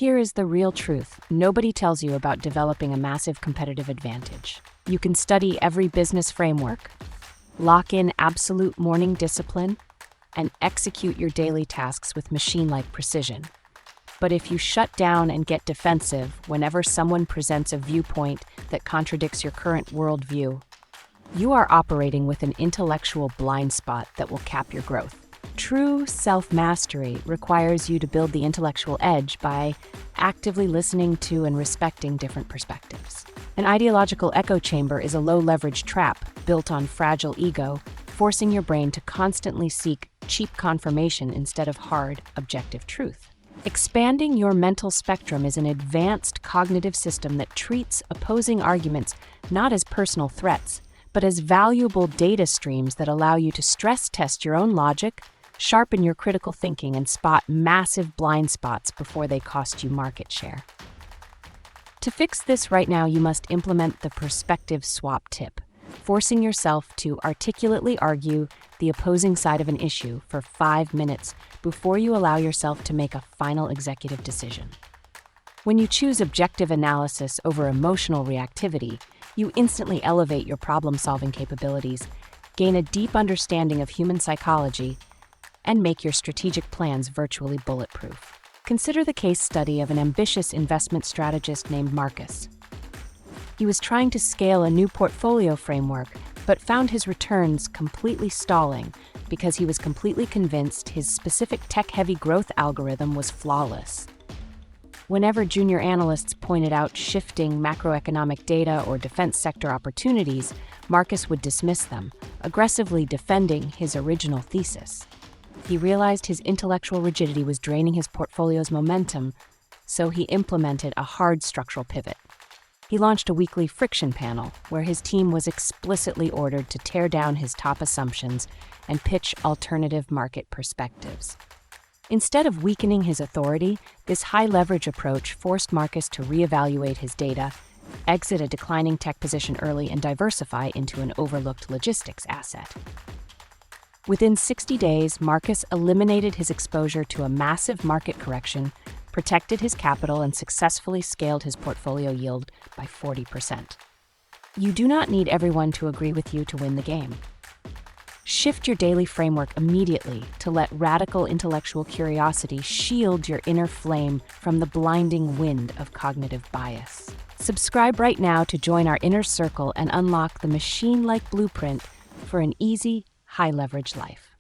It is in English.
Here is the real truth. Nobody tells you about developing a massive competitive advantage. You can study every business framework, lock in absolute morning discipline, and execute your daily tasks with machine-like precision. But if you shut down and get defensive whenever someone presents a viewpoint that contradicts your current worldview, you are operating with an intellectual blind spot that will cap your growth. True self-mastery requires you to build the intellectual edge by actively listening to and respecting different perspectives. An ideological echo chamber is a low-leverage trap built on fragile ego, forcing your brain to constantly seek cheap confirmation instead of hard, objective truth. Expanding your mental spectrum is an advanced cognitive system that treats opposing arguments not as personal threats, but as valuable data streams that allow you to stress test your own logic, sharpen your critical thinking, and spot massive blind spots before they cost you market share. To fix this right now, you must implement the perspective swap tip, forcing yourself to articulately argue the opposing side of an issue for 5 minutes before you allow yourself to make a final executive decision. When you choose objective analysis over emotional reactivity, you instantly elevate your problem-solving capabilities, gain a deep understanding of human psychology, and make your strategic plans virtually bulletproof. Consider the case study of an ambitious investment strategist named Marcus. He was trying to scale a new portfolio framework, but found his returns completely stalling because he was completely convinced his specific tech-heavy growth algorithm was flawless. Whenever junior analysts pointed out shifting macroeconomic data or defense sector opportunities, Marcus would dismiss them, aggressively defending his original thesis. He realized his intellectual rigidity was draining his portfolio's momentum, so he implemented a hard structural pivot. He launched a weekly friction panel where his team was explicitly ordered to tear down his top assumptions and pitch alternative market perspectives. Instead of weakening his authority, this high-leverage approach forced Marcus to reevaluate his data, exit a declining tech position early, and diversify into an overlooked logistics asset. Within 60 days, Marcus eliminated his exposure to a massive market correction, protected his capital, and successfully scaled his portfolio yield by 40%. You do not need everyone to agree with you to win the game. Shift your daily framework immediately to let radical intellectual curiosity shield your inner flame from the blinding wind of cognitive bias. Subscribe right now to join our inner circle and unlock the machine-like blueprint for an easy, high-leverage life.